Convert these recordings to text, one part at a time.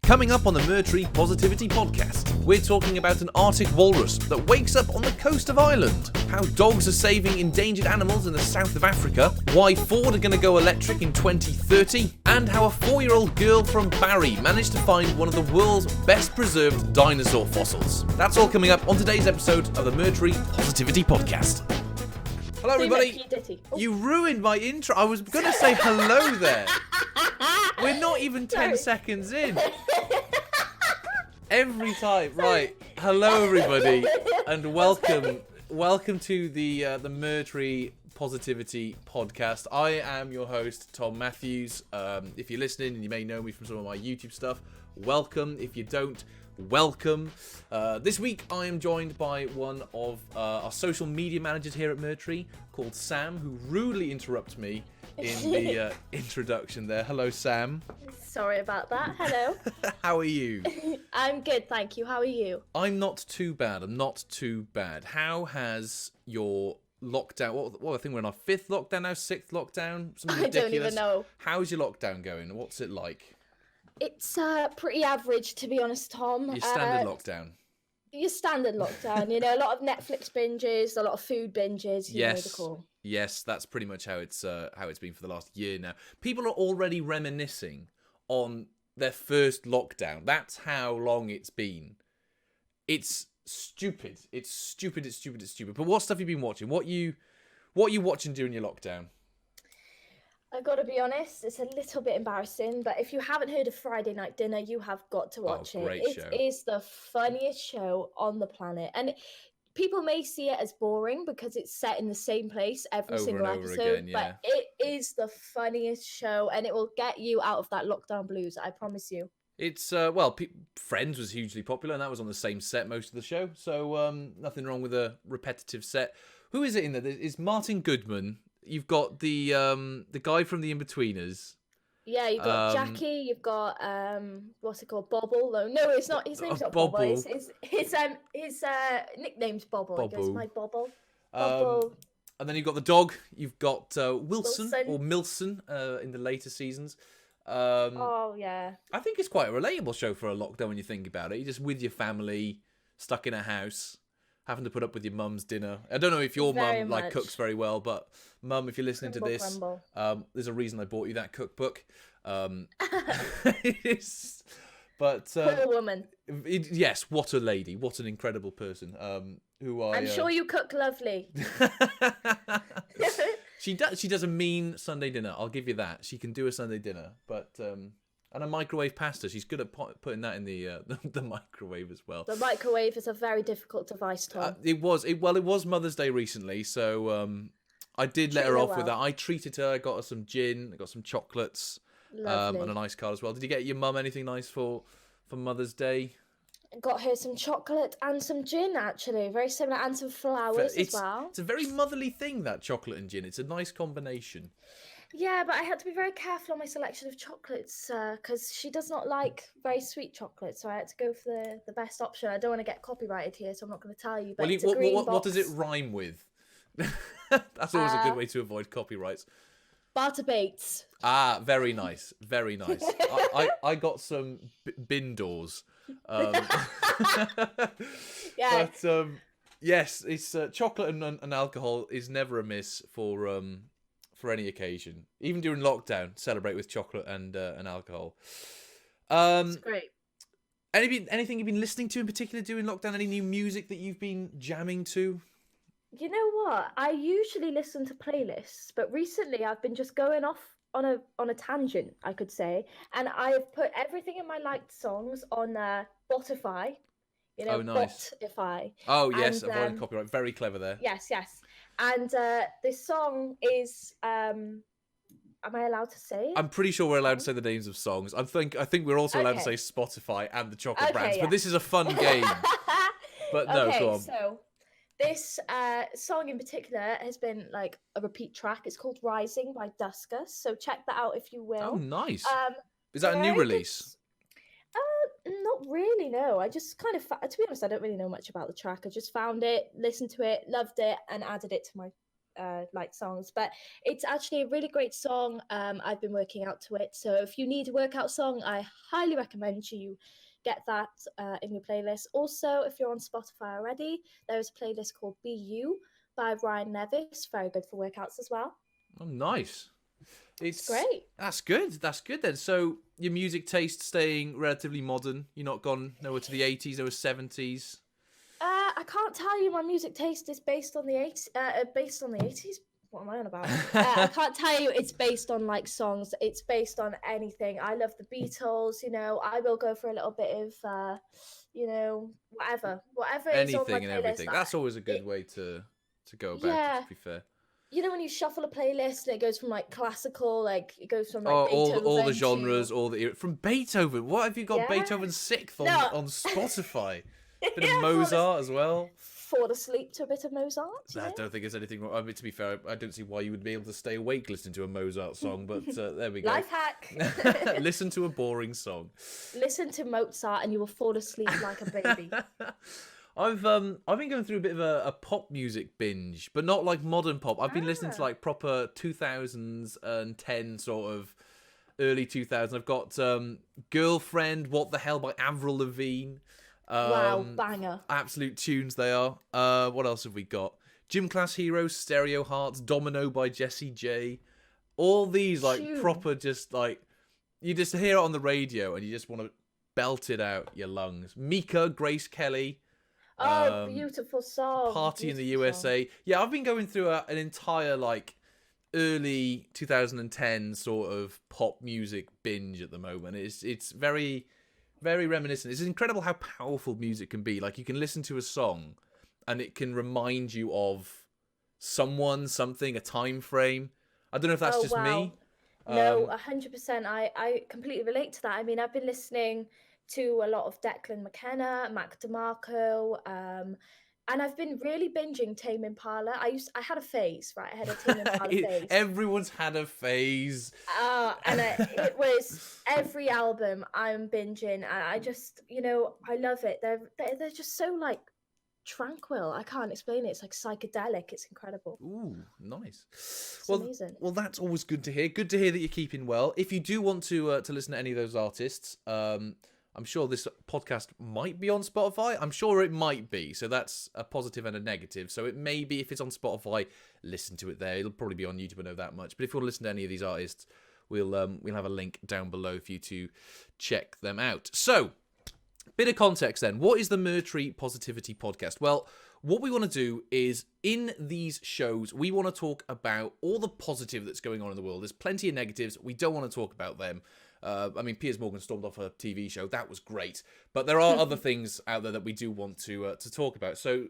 Coming up on the Myrrh Positivity Podcast, we're talking about an Arctic walrus that wakes up on the coast of Ireland, how dogs are saving endangered animals in the south of Africa, why Ford are going to go electric in 2030, and how a 4-year-old girl from Barry managed to find one of the world's best preserved dinosaur fossils. That's all coming up on today's episode of the Myrrh Positivity Podcast. Hello everybody. You ruined my intro. I was going to say hello there. We're not even 10 seconds in. Every time. Right. Hello everybody and welcome to the Myrrh Positivity Podcast. I am your host, Tom Matthews. If you're listening and you may know me from some of my YouTube stuff, welcome. If you don't, welcome. This week I am joined by one of our social media managers here at Myrrh called Sam, who rudely interrupts me in the introduction there. Hello, Sam. Sorry about that. Hello. How are you? I'm good, thank you. How are you? I'm not too bad. How has your lockdown... What I think we're in our 5th lockdown now, 6th lockdown? Something ridiculous. I don't even know. How's your lockdown going? What's it like? It's pretty average, to be honest, Tom. Your standard lockdown. Your standard lockdown. You know, a lot of Netflix binges, a lot of food binges. You know the call. Yes, that's pretty much how it's been for the last year now. People are already reminiscing on their first lockdown. That's how long it's been. It's stupid. It's stupid. But what stuff have you been watching? What you watching during your lockdown? I gotta be honest, it's a little bit embarrassing, but if you haven't heard of Friday Night Dinner, you have got to watch it. Great show. It is the funniest show on the planet. And people may see it as boring because it's set in the same place every single episode, again, yeah. But it is the funniest show and it will get you out of that lockdown blues, I promise you. It's, Friends was hugely popular and that was on the same set most of the show, so nothing wrong with a repetitive set. Who is it in there? It's Martin Goodman. You've got the guy from The Inbetweeners. Yeah, you've got Jackie. You've got what's it called? Bobble. No, it's not. His name's not Bobble. His nickname's Bobble. He goes, my Bobble. Bobble. And then you've got the dog. You've got Wilson or Milson in the later seasons. Oh yeah. I think it's quite a relatable show for a lockdown when you think about it. You're just with your family, stuck in a house, having to put up with your mum's dinner. I don't know if your mum cooks very well, but mum, if you're listening to this, there's a reason I bought you that cookbook. Poor woman. Yes, what a lady, what an incredible person. I'm sure you cook lovely. She does a mean Sunday dinner. I'll give you that. She can do a Sunday dinner, but. And a microwave pasta. She's good at putting that in the microwave as well. The microwave is a very difficult device, Tom. It was Mother's Day recently, so I did let her off with that. I treated her. I got her some gin. I got some chocolates, and a nice card as well. Did you get your mum anything nice for Mother's Day? I got her some chocolate and some gin, actually. Very similar, and some flowers as well. It's a very motherly thing, that chocolate and gin. It's a nice combination. Yeah, but I had to be very careful on my selection of chocolates because she does not like very sweet chocolate, so I had to go for the best option. I don't want to get copyrighted here, so I'm not going to tell you. But what does it rhyme with? That's always a good way to avoid copyrights. Barter Bates. Ah, very nice, very nice. I got some bin doors. Yeah. But yes, it's chocolate and alcohol is never amiss for any occasion, even during lockdown. Celebrate with chocolate and alcohol. It's great. Anything you've been listening to in particular during lockdown? Any new music that you've been jamming to? You know what? I usually listen to playlists, but recently I've been just going off on a tangent, I could say, and I've put everything in my liked songs on Spotify. You know, nice. Spotify. Oh yes, avoiding copyright. Very clever there. Yes. And this song is, am I allowed to say it? I'm pretty sure we're allowed to say the names of songs. I think we're also allowed to say Spotify and the chocolate brands, but this is a fun game. But no, go on. So this song in particular has been like a repeat track. It's called Rising by Duskus. So check that out if you will. Oh, nice. Is that a new release? Not really, no. I just kind of, to be honest, I don't really know much about the track. I just found it, listened to it, loved it, and added it to my like songs, but it's actually a really great song. I've been working out to it, so if you need a workout song, I highly recommend you get that in your playlist. Also, if you're on Spotify already, there is a playlist called Be You by Ryan Nevis, very good for workouts as well. Oh, nice. It's great. That's good. That's good then. So your music taste staying relatively modern. You're not gone nowhere to the 80s or 70s. I can't tell you my music taste is based on the 80s. Based on the 80s. What am I on about? I can't tell you it's based on like songs. It's based on anything. I love the Beatles. You know, I will go for a little bit of, you know, whatever is on my Anything and playlist. everything. That's always a good way to go about it, to be fair. You know, when you shuffle a playlist and it goes from like classical, like it goes from like all the genres, from Beethoven. What have you got? Beethoven's Sixth on Spotify. Bit of Mozart as well. Fall asleep to a bit of Mozart. I don't think there's anything wrong. I mean, to be fair, I don't see why you would be able to stay awake listening to a Mozart song, but there we go. Life hack. Listen to a boring song. Listen to Mozart and you will fall asleep like a baby. I've been going through a bit of a pop music binge, but not like modern pop. I've been listening to like proper 2010 sort of early 2000s. I've got Girlfriend, What the Hell by Avril Lavigne. Wow, banger. Absolute tunes they are. What else have we got? Gym Class Heroes, Stereo Hearts, Domino by Jessie J. All these like proper just like, you just hear it on the radio and you just want to belt it out your lungs. Mika, Grace Kelly. Oh, beautiful song. Party in the USA. Song. Yeah, I've been going through an entire like early 2010 sort of pop music binge at the moment. It's very, very reminiscent. It's incredible how powerful music can be. Like you can listen to a song and it can remind you of someone, something, a time frame. I don't know if that's just me. No, 100%. I completely relate to that. I mean, I've been listening to a lot of Declan McKenna, Mac DeMarco, and I've been really binging Tame Impala. I had a phase, right? I had a Tame Impala phase. Everyone's had a phase. And it was every album I'm binging, and I just, you know, I love it. They're just so like tranquil. I can't explain it. It's like psychedelic. It's incredible. Ooh, nice. It's amazing. Well, that's always good to hear. Good to hear that you're keeping well. If you do want to listen to any of those artists, I'm sure this podcast might be on Spotify. I'm sure it might be. So that's a positive and a negative. So it may be, if it's on Spotify, listen to it there. It'll probably be on YouTube, I know that much. But if you want to listen to any of these artists, we'll have a link down below for you to check them out. So, bit of context then. What is the Myrrh Positivity Podcast? Well, what we want to do is, in these shows, we want to talk about all the positive that's going on in the world. There's plenty of negatives. We don't want to talk about them. I mean, Piers Morgan stormed off a TV show. That was great. But there are other things out there that we do want to talk about. So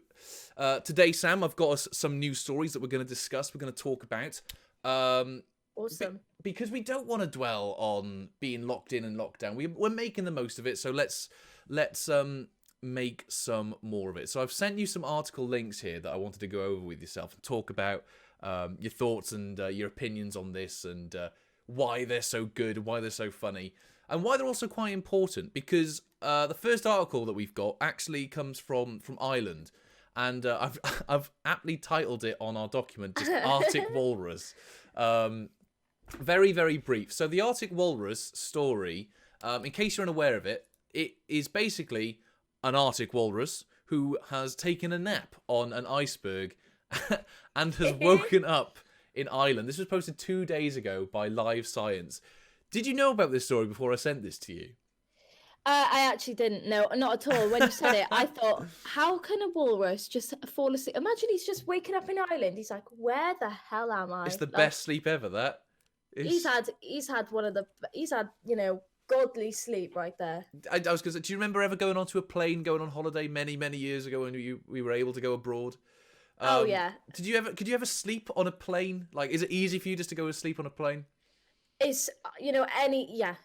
today, Sam, I've got us some news stories that we're going to discuss. We're going to talk about. Awesome. Because we don't want to dwell on being locked in and locked down. We're making the most of it. So let's make some more of it. So I've sent you some article links here that I wanted to go over with yourself and talk about your thoughts and your opinions on this, and why they're so good, why they're so funny, and why they're also quite important. Because the first article that we've got actually comes from Ireland, and I've aptly titled it on our document just Arctic Walrus. Very, very brief. So the Arctic Walrus story, in case you're unaware of it, it is basically an Arctic walrus who has taken a nap on an iceberg and has woken up in Ireland. This was posted 2 days ago by Live Science. Did you know about this story before I sent this to you? I actually didn't know, not at all. When you said it, I thought, how can a walrus just fall asleep? Imagine he's just waking up in Ireland. He's like, where the hell am I? It's the best sleep ever, that. He's had, you know, godly sleep right there. I was going to say, do you remember ever going onto a plane, going on holiday many, many years ago when we were able to go abroad? Oh yeah. Could you ever sleep on a plane? Like, is it easy for you just to go and sleep on a plane? It's, you know,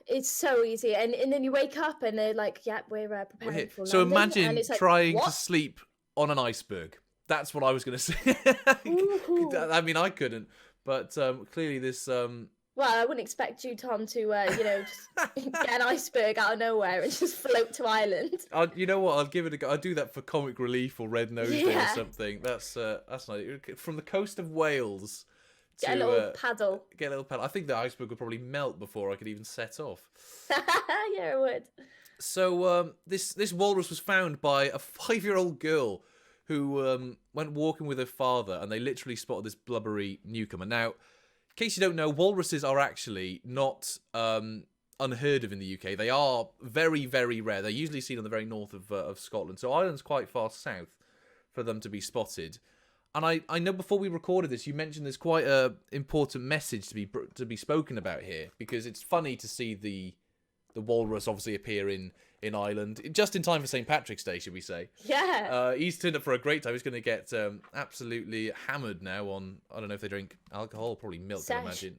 it's so easy, and then you wake up and they're like, yeah, we're preparing for so London. Imagine like, trying to sleep on an iceberg. That's what I was going to say. I mean, I couldn't, but clearly this Well, I wouldn't expect you, Tom, to just get an iceberg out of nowhere and just float to Ireland. You know what? I'll give it a go. I'll do that for Comic Relief or Red Nose Day or something. That's nice. From the coast of Wales to Get a little paddle. Get a little paddle. I think the iceberg would probably melt before I could even set off. Yeah, it would. So this walrus was found by a 5-year-old girl who went walking with her father, and they literally spotted this blubbery newcomer. Now, in case you don't know, walruses are actually not unheard of in the UK. They are very, very rare. They're usually seen on the very north of Scotland. So Ireland's quite far south for them to be spotted. And I know before we recorded this, you mentioned there's quite a important message to be spoken about here, because it's funny to see the walrus obviously appear in Ireland just in time for St. Patrick's Day, should we say? Yeah. He's turned up for a great time. He's going to get absolutely hammered now on, I don't know if they drink alcohol, probably milk, I imagine.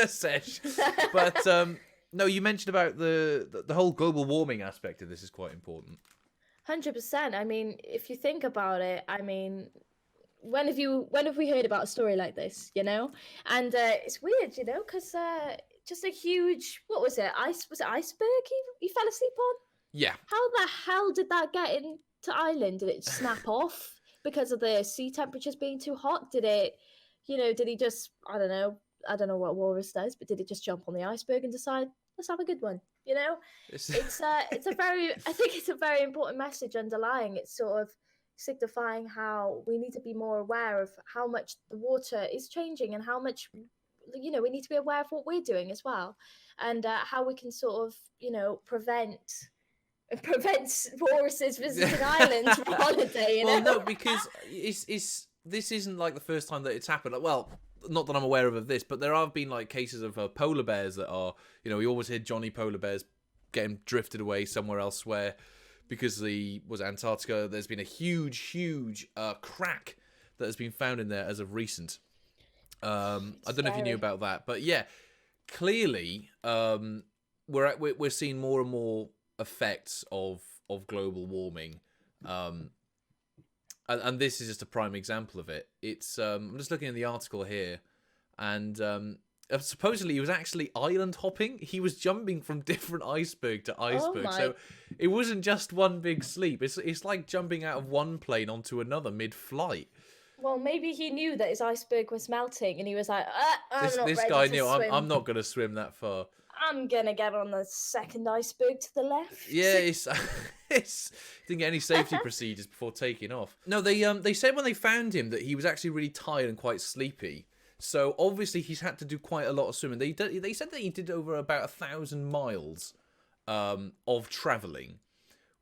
Sesh. But no, you mentioned about the whole global warming aspect of this is quite important. 100%. I mean, if you think about it, I mean, when have we heard about a story like this, you know? And it's weird, you know, because just a huge, what was it? Was it iceberg he fell asleep on? Yeah. How the hell did that get into Ireland? Did it snap off because of the sea temperatures being too hot? Did he just, I don't know what walrus does, but did it just jump on the iceberg and decide, let's have a good one? You know, I think it's a very important message underlying. It's sort of signifying how we need to be more aware of how much the water is changing and how much, you know, we need to be aware of what we're doing as well, and how we can sort of, you know, prevent walruses visiting Ireland for holiday. You know? Well, no, because this isn't like the first time that it's happened. Well, not that I'm aware of this, but there have been like cases of polar bears that are, you know, we always hear Johnny polar bears getting drifted away somewhere elsewhere because was Antarctica. There's been a huge crack that has been found in there as of recent. I don't know if you knew about that, but yeah, clearly we're seeing more and more effects of global warming, and this is just a prime example of it. It's I'm just looking at the article here, and supposedly he was actually island hopping. He was jumping from different iceberg to iceberg, so it wasn't just one big sleep. It's like jumping out of one plane onto another mid-flight. Well, maybe he knew that his iceberg was melting, and he was like, "This guy knew I'm not going to swim that far. I'm gonna get on the second iceberg to the left." Yeah, it's didn't get any safety procedures before taking off. No, they said when they found him that he was actually really tired and quite sleepy. So obviously he's had to do quite a lot of swimming. They said that he did over about 1,000 miles of travelling,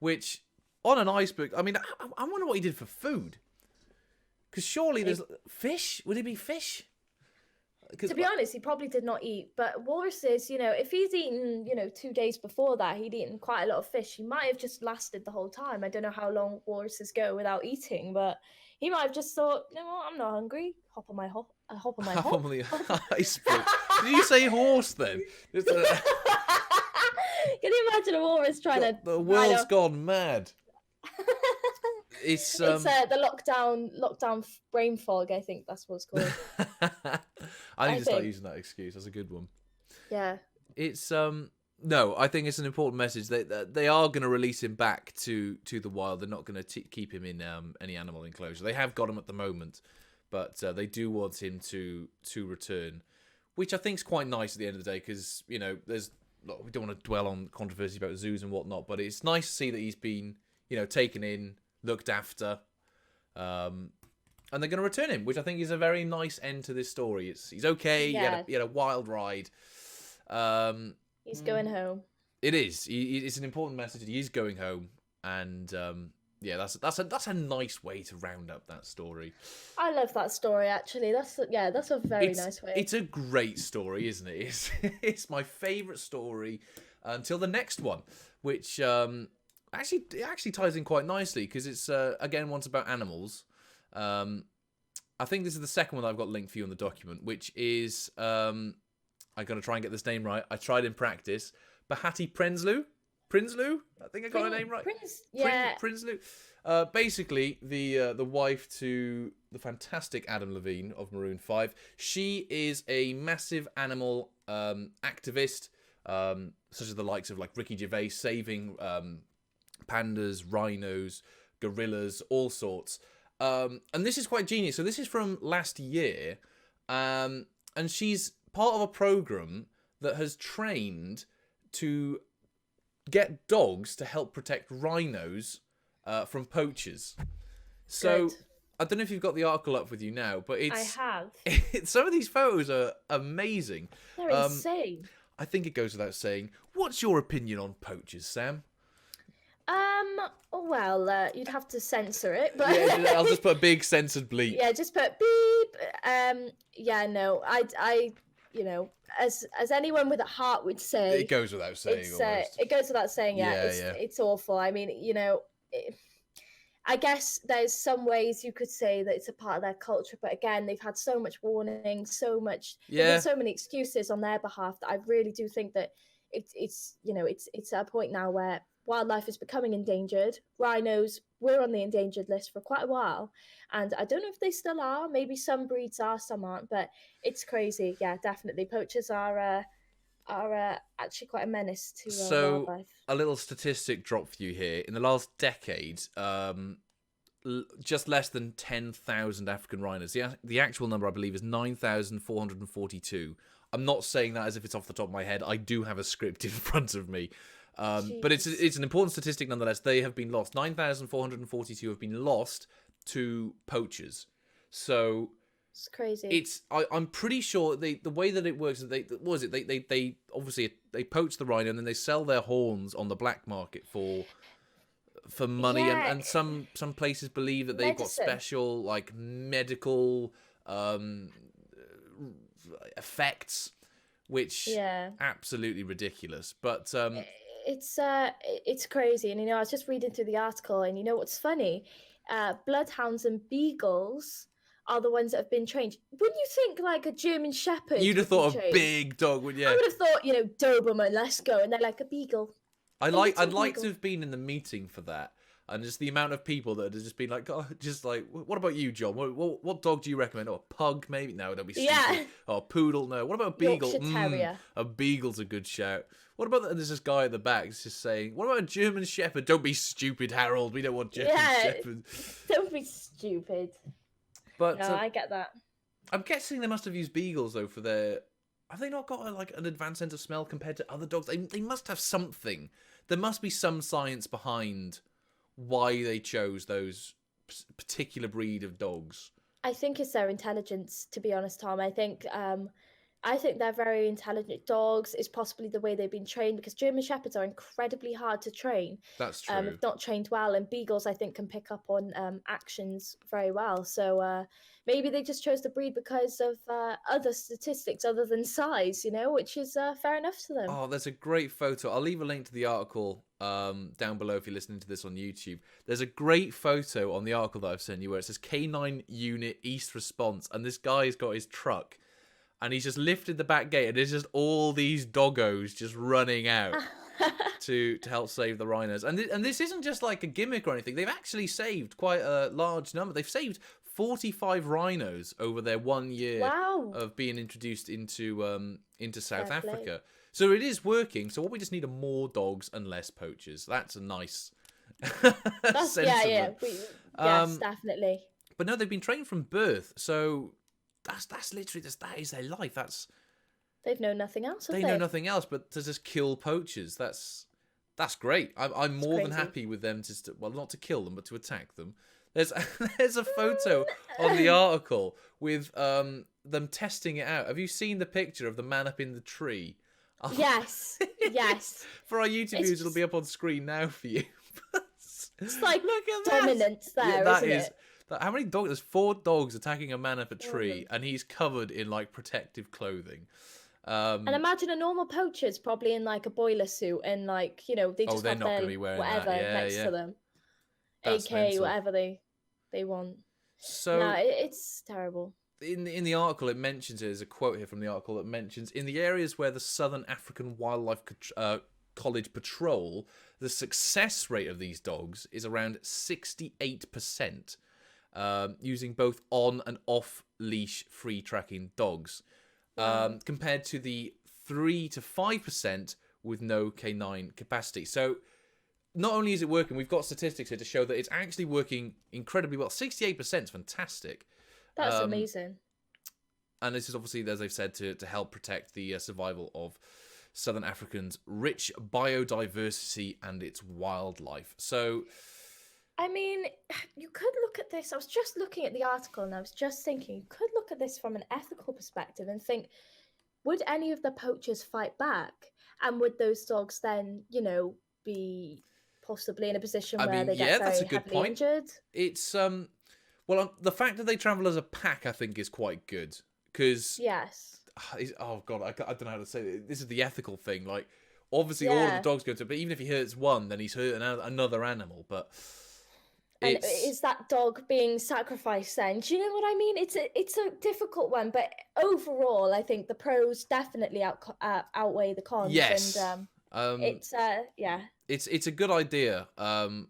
which on an iceberg. I mean, I wonder what he did for food. Because surely there's fish. Would it be fish? To be honest, he probably did not eat. But walruses, you know, if he's eaten, you know, 2 days before that, he'd eaten quite a lot of fish. He might have just lasted the whole time. I don't know how long walruses go without eating, but he might have just thought, you know what, I'm not hungry. Hop on my hop. Hop on the iceberg. Did you say horse then? Can you imagine a walrus trying to? The world's gone mad. It's the lockdown brain fog. I think that's what it's called. I need to start using that excuse. That's a good one. Yeah. It's no, I think it's an important message. They are going to release him back to the wild. They're not going to keep him in any animal enclosure. They have got him at the moment, but they do want him to return, which I think is quite nice at the end of the day, because you know we don't want to dwell on controversy about zoos and whatnot, but it's nice to see that he's been, you know, taken in, looked after, and they're going to return him, which I think is a very nice end to this story. He's okay. Yeah. He had a wild ride. He's going home. It is. It's an important message. He is going home, and yeah, that's a nice way to round up that story. I love that story. Actually, that's a very nice way. It's a great story, isn't it? It's my favourite story until the next one, which actually ties in quite nicely, because it's again once about animals. I think this is the second one I've got linked for you on the document, which is I'm gonna try and get this name right. I tried in practice. Bahati Prinsloo. I think I got her name right. Prinsloo. Basically, the wife to the fantastic Adam Levine of Maroon 5. She is a massive animal activist, such as the likes of like Ricky Gervais saving pandas, rhinos, gorillas, all sorts. And this is quite genius. So this is from last year, and she's part of a program that has trained to get dogs to help protect rhinos from poachers. So Good. I don't know if you've got the article up with you now, but I have. some of these photos are amazing. They're insane. I think it goes without saying. What's your opinion on poachers, Sam? Well, you'd have to censor it, but Yeah, I'll just put a big censored bleep. yeah, just put beep. Yeah, no, I, you know, as anyone with a heart would say, It goes without saying. Almost. it goes without saying. Yeah, Yeah, it's awful. I mean, you know, I guess there's some ways you could say that it's a part of their culture, but again, they've had so much warning, so much, there've been so many excuses on their behalf that I really do think that it's you know, it's at a point now where wildlife is becoming endangered. Rhinos were on the endangered list for quite a while, and I don't know if they still are. Maybe some breeds are, some aren't, but it's crazy. Yeah, definitely, poachers are actually quite a menace to wildlife. A little statistic drop for you here. In the last decade, just less than 10,000 African rhinos. The actual number, I believe, is 9,442. I'm not saying that as if it's off the top of my head. I do have a script in front of me. But it's an important statistic nonetheless. They have been lost. 9,442 have been lost to poachers. So it's crazy. I'm pretty sure the way that it works is they obviously they poach the rhino and then they sell their horns on the black market for money, and some places believe that they've got special like medical effects, which absolutely ridiculous. But it's crazy. And you know, I was just reading through the article, and you know what's funny? Bloodhounds and beagles are the ones that have been trained. Wouldn't you think like a German Shepherd? You'd have thought a big dog would. Yeah, I would have thought, you know, Doberman, let's go, and they're like a beagle. I'd like to have been in the meeting for that, and just the amount of people that have just been like, oh, just like, what about you, John? What dog do you recommend? Oh, a pug, maybe? No, don't be stupid. Yeah. Oh, a poodle? No. What about a beagle? Yorkshire Terrier. A beagle's a good shout. What about and there's this guy at the back just saying, what about a German Shepherd? Don't be stupid, Harold. We don't want German Shepherds. Don't be stupid. But no, I get that. I'm guessing they must have used beagles though for their. Have they not got like an advanced sense of smell compared to other dogs? They must have something. There must be some science behind why they chose those particular breed of dogs. I think it's their intelligence, to be honest, Tom. I think they're very intelligent dogs. It's possibly the way they've been trained, because German Shepherds are incredibly hard to train. That's true. If not trained well, and beagles, I think, can pick up on actions very well. So maybe they just chose the breed because of other statistics other than size, you know, which is fair enough to them. Oh, there's a great photo. I'll leave a link to the article down below if you're listening to this on YouTube. There's a great photo on the article that I've sent you where it says K9 Unit East Response, and this guy's got his truck. And he's just lifted the back gate, and there's just all these doggos just running out to help save the rhinos. And this isn't just like a gimmick or anything. They've actually saved quite a large number. They've saved 45 rhinos over their 1 year of being introduced into South Africa. So it is working. So what we just need are more dogs and less poachers. That's a nice sense yes, definitely. But no, they've been trained from birth. So that's literally that is their life. They've known nothing else. They know nothing else but to just kill poachers. That's great. I'm more than happy with them not to kill them, but to attack them. There's a photo on the article with them testing it out. Have you seen the picture of the man up in the tree? Yes, yes. For our YouTube viewers, it'll be up on screen now for you. It's like look at dominance there, isn't it? How many dogs? There's 4 dogs attacking a man up a tree, and he's covered in like protective clothing. And imagine a normal poacher's probably in like a boiler suit, and like, you know, they just have not gonna be wearing whatever next to them, That's AK, mental. whatever they want. So no, it's terrible. In the article, it mentions, there's a quote here from the article that mentions, in the areas where the Southern African Wildlife College patrol, the success rate of these dogs is around 68%, using both on and off leash free tracking dogs, compared to the 3 to 5% with no canine capacity. So not only is it working, we've got statistics here to show that it's actually working incredibly well. 68% is fantastic. That's amazing. And this is obviously, as they've said, to help protect the survival of Southern Africa's rich biodiversity and its wildlife. So, I mean, you could look at this. I was just looking at the article and I was just thinking, you could look at this from an ethical perspective and think, would any of the poachers fight back? And would those dogs then, be possibly in a position where they get very heavily injured? It's, the fact that they travel as a pack, I think, is quite good. Because, yes. Oh, God, I don't know how to say it. This is the ethical thing. Like, obviously, all of the dogs go to, but even if he hurts one, then he's hurt another animal. But and is that dog being sacrificed then? Do you know what I mean? It's a difficult one, but overall, I think the pros definitely outweigh the cons. Yes. And it's a good idea. Let's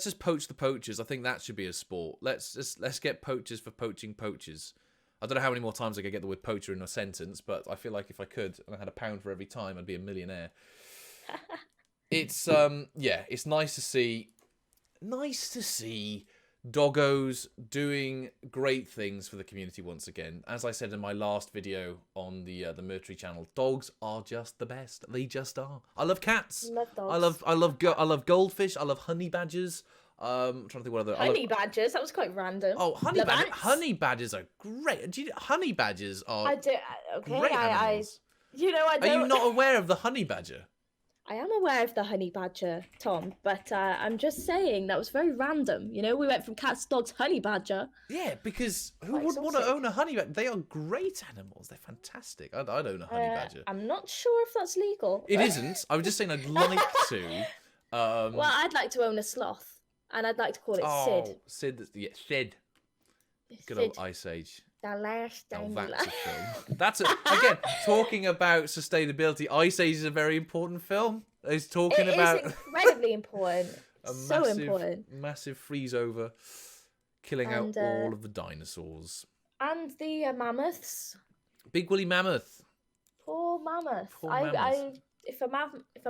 just poach the poachers. I think that should be a sport. Let's get poachers for poaching poachers. I don't know how many more times I could get the word poacher in a sentence, but I feel like if I could and I had £1 for every time, I'd be a millionaire. It's it's nice to see doggos doing great things for the community once again. As I said in my last video on the Myrrh channel, dogs are just the best. They just are. I love cats. Love dogs. I love goldfish. I love honey badgers. I'm trying to think what other honey badgers. That was quite random. Oh, honey badgers are great. Honey badgers are great animals. I don't. Are you not aware of the honey badger? I am aware of the honey badger, Tom, but I'm just saying that was very random. We went from cats, dogs, honey badger. Yeah, because who would want to own a honey badger? They are great animals. They're fantastic. I'd own a honey badger. I'm not sure if that's legal. It isn't. I was just saying I'd like to. Well, I'd like to own a sloth, and I'd like to call it Sid. Sid. Good old Ice Age. The last time. That's a film. Again, talking about sustainability. Ice Age is a very important film. It's talking about incredibly important. Important. Massive freeze over, killing out all of the dinosaurs. And the mammoths. Big woolly mammoth. Poor mammoth. If a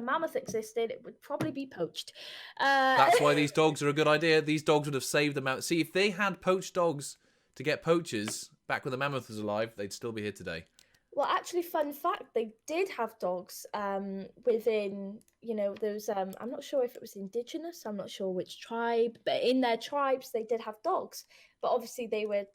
mammoth existed, it would probably be poached. That's why these dogs are a good idea. These dogs would have saved the mammoth. See, if they had poached dogs to get poachers back when the mammoth was alive, they'd still be here today. Well, actually, fun fact, they did have dogs within, those, I'm not sure if it was indigenous, I'm not sure which tribe, but in their tribes, they did have dogs. But obviously they were,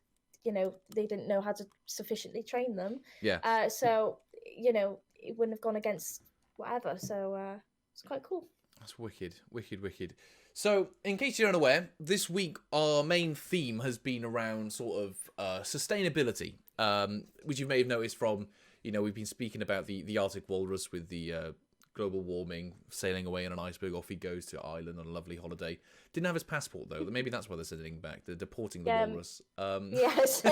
they didn't know how to sufficiently train them. Yeah. So, it wouldn't have gone against whatever. So it's quite cool. That's wicked, wicked, wicked. So, in case you're unaware, this week our main theme has been around sort of sustainability, which you may have noticed from, we've been speaking about the Arctic Walrus with the global warming, sailing away on an iceberg, off he goes to Ireland on a lovely holiday. Didn't have his passport, though. Maybe that's why they're sending him back. They're deporting the walrus. Yes.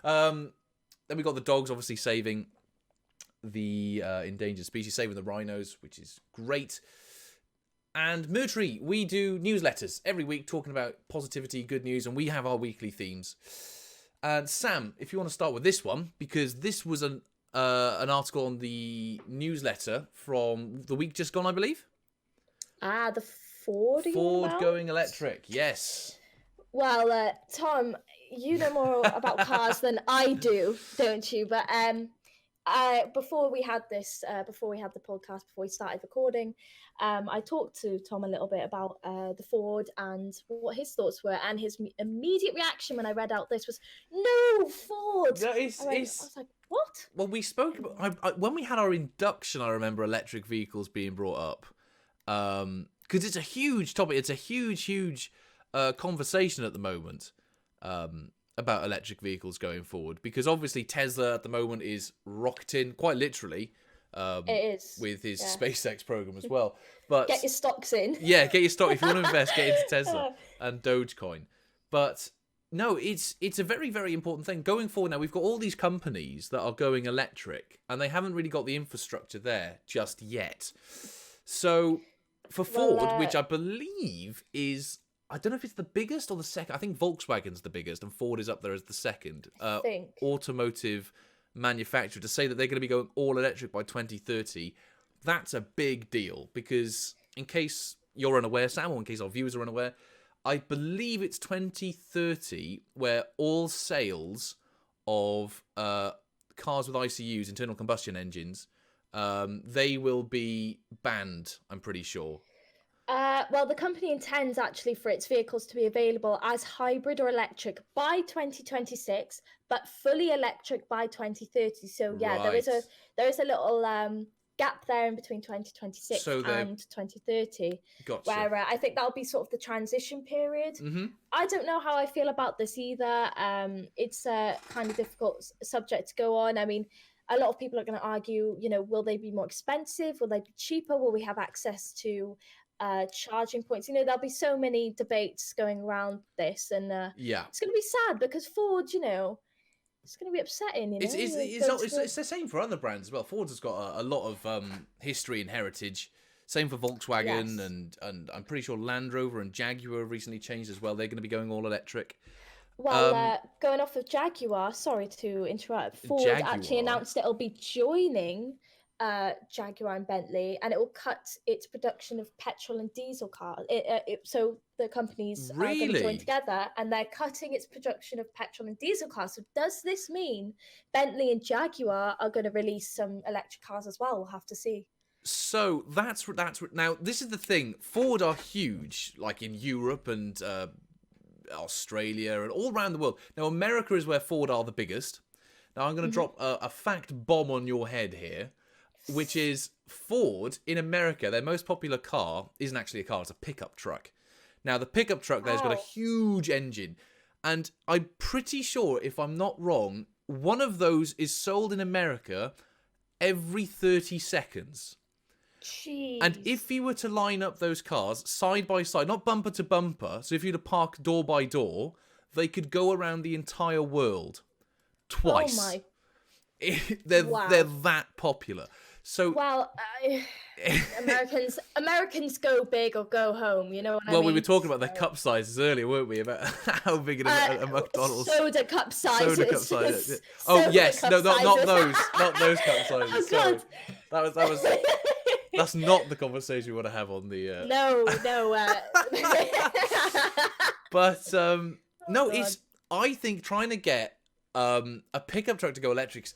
Then we got the dogs, obviously, saving the endangered species, saving the rhinos, which is great. And Myrrh, we do newsletters every week talking about positivity, good news, and we have our weekly themes. And Sam, if you want to start with this one, because this was an article on the newsletter from the week just gone, I believe. The Ford going electric, yes. Well, Tom, you know more about cars than I do, don't you? But before we had the podcast, before we started recording, I talked to Tom a little bit about the Ford and what his thoughts were, and his immediate reaction when I read out this was, "No, Ford!" No, I was like, "What?" Well, we spoke about when we had our induction. I remember electric vehicles being brought up because it's a huge topic. It's a huge conversation at the moment. About electric vehicles going forward, because obviously Tesla at the moment is rocketing, quite literally, it is with his SpaceX program as well. But get your stocks in. Yeah, get your stock if you want to invest. Get into Tesla and Dogecoin. But no, it's a very, very important thing going forward. Now we've got all these companies that are going electric, and they haven't really got the infrastructure there just yet. So for Ford, which I believe is, I don't know if it's the biggest or the second. I think Volkswagen's the biggest and Ford is up there as the second. Automotive manufacturer to say that they're going to be going all electric by 2030, that's a big deal. Because in case you're unaware, Sam, or in case our viewers are unaware, I believe it's 2030 where all sales of cars with ICUs, internal combustion engines, they will be banned, I'm pretty sure. Well, the company intends actually for its vehicles to be available as hybrid or electric by 2026, but fully electric by 2030. So yeah, there is Right. a little gap there in between 2026 So they're and 2030, gotcha. where I think that'll be sort of the transition period. Mm-hmm. I don't know how I feel about this either. It's a kind of difficult subject to go on. I mean, a lot of people are going to argue, will they be more expensive? Will they be cheaper? Will we have access to charging points? There'll be so many debates going around this, and Yeah. it's going to be sad because Ford, it's going to be upsetting. It's the same for other brands as well. Ford has got a lot of history and heritage. Same for Volkswagen, Yes. and I'm pretty sure Land Rover and Jaguar have recently changed as well. They're going to be going all electric. Well, going off of Jaguar, sorry to interrupt, Ford actually Jaguar. announced it'll be joining Jaguar and Bentley, and it will cut its production of petrol and diesel cars. So the companies are going to join Really? together, and they're cutting its production of petrol and diesel cars. So does this mean Bentley and Jaguar are going to release some electric cars as well? We'll have to see. So that's now. This is the thing. Ford are huge, like in Europe and Australia and all around the world. Now, America is where Ford are the biggest. Now, I'm going to drop a fact bomb on your head here, which is Ford in America, their most popular car isn't actually a car, it's a pickup truck. Now, the pickup truck there's got a huge engine, and I'm pretty sure, if I'm not wrong, one of those is sold in America every 30 seconds. Jeez. And if you were to line up those cars side by side, not bumper to bumper, so if you were to park door by door, they could go around the entire world twice. Oh my! They're Wow. that popular. So Well, Americans go big or go home. You know what I mean? well, we were talking about their cup sizes earlier, weren't we? About how big a McDonald's soda cup sizes. soda cup size. Oh yes, no, not those, not those cup sizes. Oh, Sorry, God. that was. That's not the conversation we want to have on the. No. But no, God. it's. I think trying to get a pickup truck to go electric,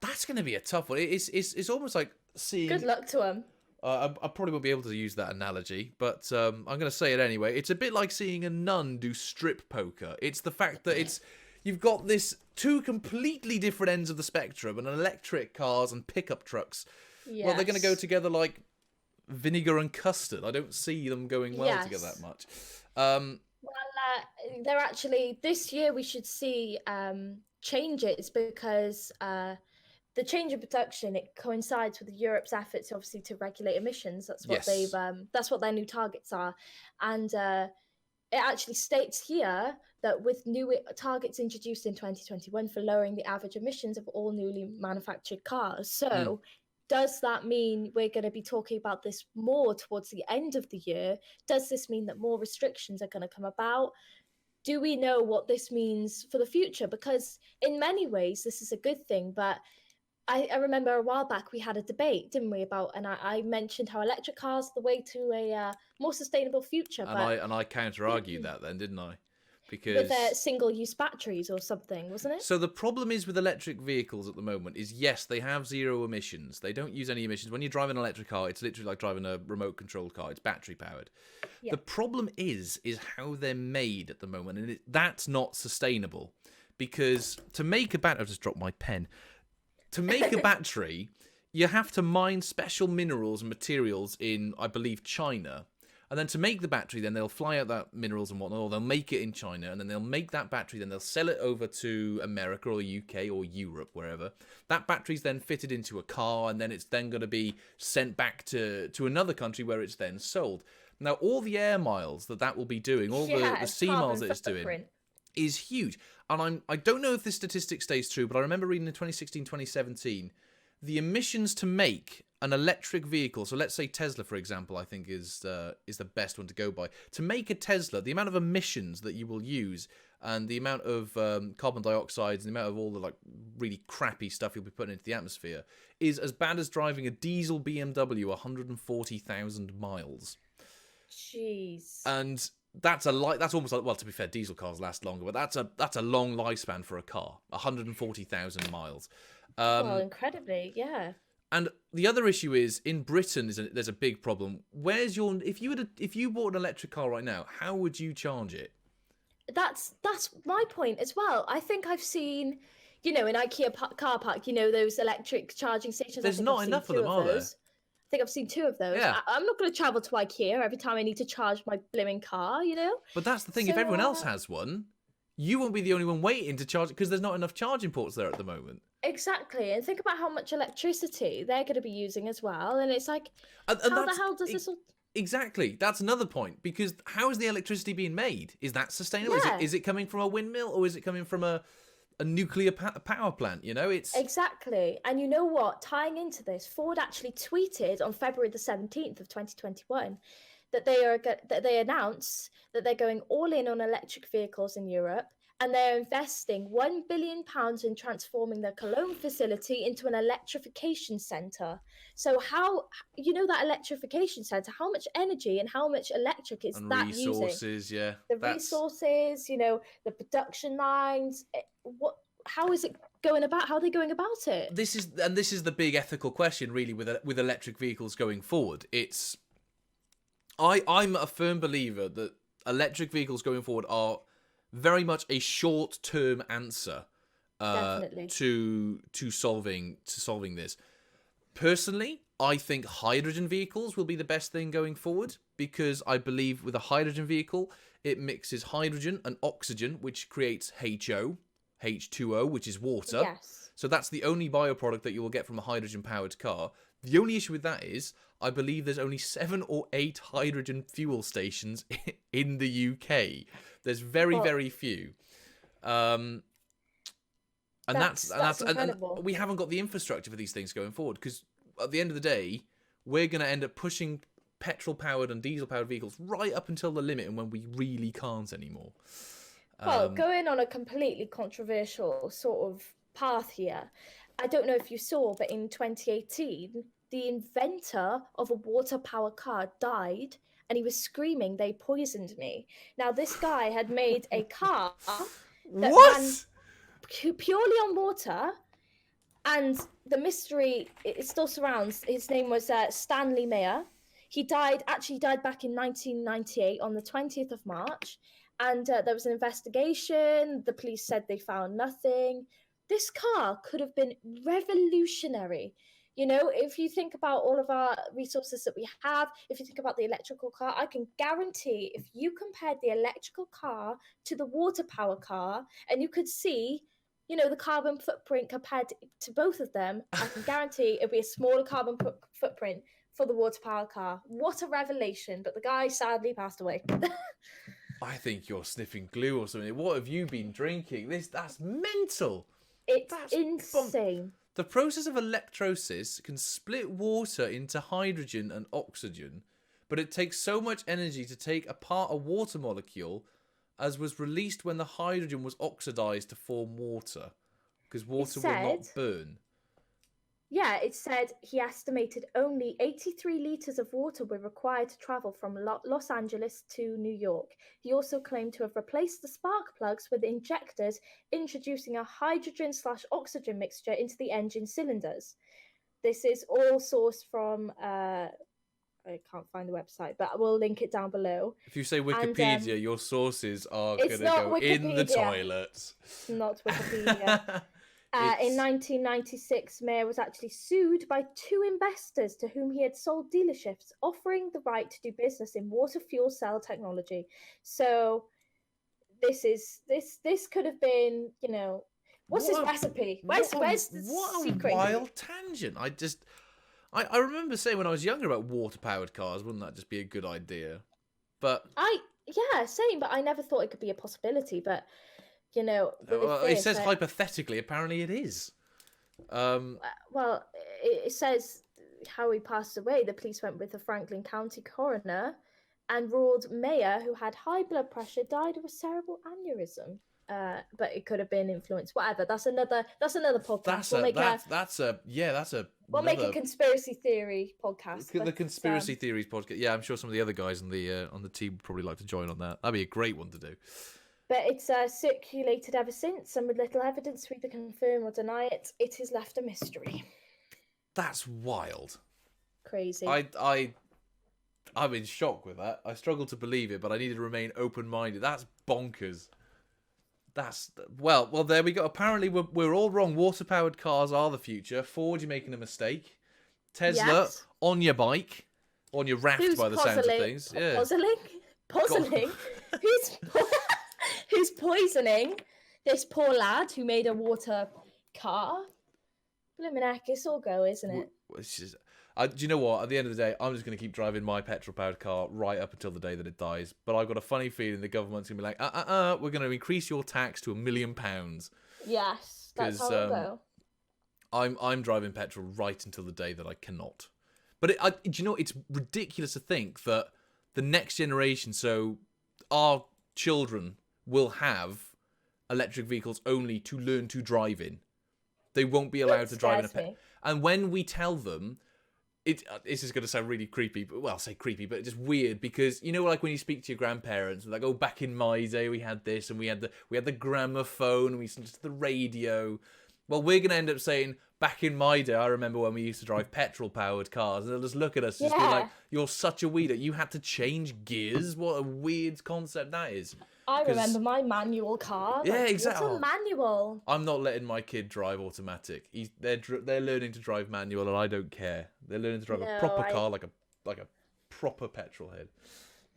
that's going to be a tough one. It's almost like seeing. Good luck to them. I probably won't be able to use that analogy, but I'm going to say it anyway. It's a bit like seeing a nun do strip poker. It's the fact that you've got this two completely different ends of the spectrum, and electric cars and pickup trucks. Yes. Well, they're going to go together like vinegar and custard. I don't see them going well together that much. They're actually this year we should see changes because the change in production, it coincides with Europe's efforts obviously to regulate emissions. That's what that's what their new targets are, and it actually states here that with new targets introduced in 2021 for lowering the average emissions of all newly manufactured cars. So does that mean we're going to be talking about this more towards the end of the year? Does this mean that more restrictions are going to come about? Do we know what this means for the future? Because in many ways, this is a good thing. But I remember a while back we had a debate, didn't we, and I mentioned how electric cars are the way to a more sustainable future. And I counter-argued that then, didn't I? Because with single-use batteries or something, wasn't it? So the problem is with electric vehicles at the moment is, yes, they have zero emissions. They don't use any emissions. When you drive an electric car, it's literally like driving a remote-controlled car. It's battery-powered. Yeah. The problem is how they're made at the moment, and that's not sustainable. Because to make a battery... I've just dropped my pen. To make a battery, you have to mine special minerals and materials in, I believe, China. And then to make the battery, then they'll fly out that minerals and whatnot, or they'll make it in China, and then they'll make that battery, then they'll sell it over to America or the UK or Europe, wherever. That battery's then fitted into a car, and then it's then going to be sent back to another country where it's then sold. Now, all the air miles that will be doing, all the sea miles that it's doing, is huge. And I don't know if this statistic stays true, but I remember reading in 2016, 2017, the emissions to make an electric vehicle, so let's say Tesla, for example, I think is the best one to go by. To make a Tesla, the amount of emissions that you will use and the amount of carbon dioxide and the amount of all the like really crappy stuff you'll be putting into the atmosphere is as bad as driving a diesel BMW 140,000 miles. Jeez. And that's almost like, well, to be fair, diesel cars last longer, but that's a long lifespan for a car, 140,000 miles. Well, incredibly, yeah. And the other issue is in Britain there's a big problem. Where's your if you bought an electric car right now, how would you charge it? That's my point as well. I think I've seen, in IKEA car park, those electric charging stations. There's not enough of them, are there? I think I've seen 2 of those. Yeah. I'm not going to travel to IKEA every time I need to charge my blimmin' car, But that's the thing. If everyone else has one, you won't be the only one waiting to charge it because there's not enough charging ports there at the moment. Exactly. And think about how much electricity they're going to be using as well. And it's like, how the hell does this all... Exactly. That's another point, because how is the electricity being made? Is that sustainable? Yeah. Is it coming from a windmill or is it coming from a nuclear power plant? It's Exactly. And you know what? Tying into this, Ford actually tweeted on February the 17th of 2021 that they announced that they're going all in on electric vehicles in Europe, and they're investing £1 billion in transforming their Cologne facility into an electrification centre. So how, that electrification centre, how much energy and how much electric is that resources, using? Yeah. Resources, the production lines, how is it going about? How are they going about it? This is the big ethical question, really, with electric vehicles going forward. I'm a firm believer that electric vehicles going forward are very much a short-term answer to solving this. Personally, I think hydrogen vehicles will be the best thing going forward, because I believe with a hydrogen vehicle, it mixes hydrogen and oxygen, which creates H2O, which is water. Yes. So that's the only bioproduct that you will get from a hydrogen-powered car. The only issue with that is, I believe there's only 7 or 8 hydrogen fuel stations in the UK. There's very few. And that's incredible. And we haven't got the infrastructure for these things going forward, because at the end of the day, we're going to end up pushing petrol-powered and diesel-powered vehicles right up until the limit, and when we really can't anymore. Well, going on a completely controversial sort of path here, I don't know if you saw, but in 2018, the inventor of a water-powered car died, and he was screaming, "They poisoned me." Now, this guy had made a car that ran purely on water, and the mystery, it still surrounds. His name was Stanley Myrrh. He died back in 1998 on the 20th of March, and there was an investigation. The police said they found nothing. This car could have been revolutionary. If you think about all of our resources that we have, if you think about the electrical car, I can guarantee if you compared the electrical car to the water power car, and you could see, the carbon footprint compared to both of them, I can guarantee it'd be a smaller carbon footprint for the water power car. What a revelation. But the guy sadly passed away. I think you're sniffing glue or something. What have you been drinking? That's mental. That's insane. The process of electrolysis can split water into hydrogen and oxygen, but it takes so much energy to take apart a water molecule as was released when the hydrogen was oxidized to form water, because water will not burn. Yeah, it said he estimated only 83 litres of water were required to travel from Los Angeles to New York. He also claimed to have replaced the spark plugs with injectors, introducing a hydrogen/oxygen mixture into the engine cylinders. This is all sourced from, I can't find the website, but we'll link it down below. If you say Wikipedia, your sources are going to go in the toilet. It's not Wikipedia. In 1996, Myrrh was actually sued by 2 investors to whom he had sold dealerships, offering the right to do business in water fuel cell technology. So this could have been, what's his recipe? Where's the secret? What a wild tangent! I remember saying when I was younger about water-powered cars, wouldn't that just be a good idea? But same. But I never thought it could be a possibility. But it says hypothetically. Apparently, it is. Well, it says how he passed away. The police went with the Franklin County coroner and ruled Myrrh, who had high blood pressure, died of a cerebral aneurysm. But it could have been influenced. Whatever. That's another podcast. We'll make a conspiracy theory podcast. The conspiracy theories podcast. Yeah, I'm sure some of the other guys on the team would probably like to join on that. That'd be a great one to do. But it's circulated ever since, and with little evidence to either confirm or deny it, it is left a mystery. That's wild. Crazy. I'm in shock with that. I struggle to believe it, but I need to remain open-minded. That's bonkers. Well, there we go. Apparently, we're all wrong. Water-powered cars are the future. Ford, you're making a mistake. Tesla, yes. On your bike. On your raft, Who's by the sounds of things. Yeah. Puzzling? Who's poisoning this poor lad who made a water car? Blimmin' heck, it's all go, isn't it? Do you know what? At the end of the day, I'm just going to keep driving my petrol-powered car right up until the day that it dies. But I've got a funny feeling the government's going to be like, we're going to increase your tax to £1 million. Yes, that's how it'll go. I'm driving petrol right until the day that I cannot. But do you know, it's ridiculous to think that the next generation, so our children, will have electric vehicles only to learn to drive in. They won't be allowed to drive in a petrol. And when we tell them, this is going to sound really creepy, but I'll say creepy, but just weird, because you know, like when you speak to your grandparents, like, oh, back in my day we had this, and we had the gramophone, and we listened to the radio. Well, we're going to end up saying, back in my day, I remember when we used to drive petrol-powered cars, and they'll just look at us and just be like, you're such a weirdo. You had to change gears? What a weird concept that is. I remember my manual car. Yeah, exactly. It's a manual. I'm not letting my kid drive automatic. They're learning to drive manual, and I don't care. They're learning to drive a proper car, like a proper petrol head.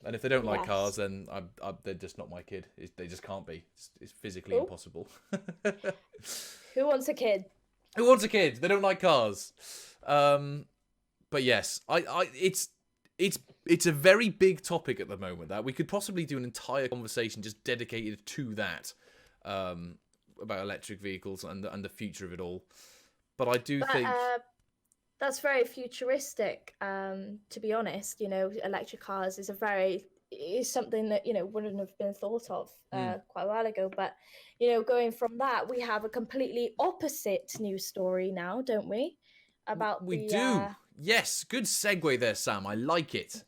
And if they don't like cars, then they're just not my kid. They just can't be. It's physically impossible. Who wants a kid? Who wants a kid? They don't like cars. But yes, it's a very big topic at the moment that we could possibly do an entire conversation just dedicated to that, about electric vehicles and the future of it all. But I do think that's very futuristic. To be honest, you know, electric cars is something that, you know, wouldn't have been thought of quite a while ago. But, you know, going from that, we have a completely opposite news story now, don't we? We do. Yes, good segue there, Sam. I like it.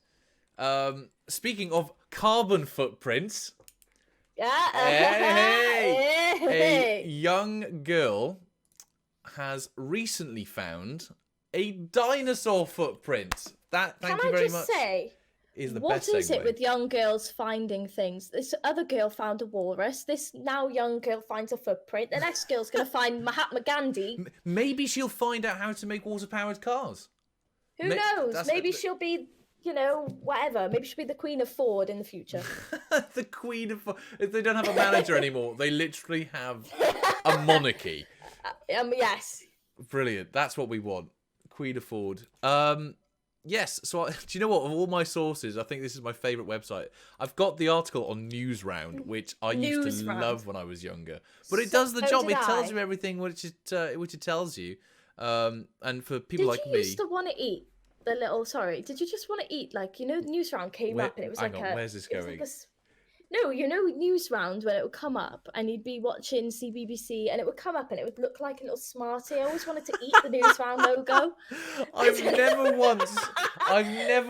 Speaking of carbon footprints, a young girl has recently found a dinosaur footprint. Thank you very much. Say, is the what best is it segue. with young girls finding things? This other girl found a walrus. This now young girl finds a footprint. The next girl's going to find Mahatma Gandhi. Maybe she'll find out how to make water-powered cars. Who knows? Maybe she'll be, you know, whatever. Maybe she'll be the Queen of Ford in the future. The Queen of Ford. If they don't have a manager anymore, they literally have a monarchy. Yes. Brilliant. That's what we want. Queen of Ford. Yes. So, do you know what? Of all my sources, I think this is my favourite website. I've got the article on Newsround, which I used to love when I was younger. But it does the job. It tells you everything which it tells you. And for people like me, did you used to want to eat the little? Sorry, did you just want to eat, like, you know, Newsround came up and it was where's this going? No, you know, Newsround, when it would come up and you'd be watching CBBC and it would come up and it would look like a little Smartie. I always wanted to eat the Newsround logo. I've never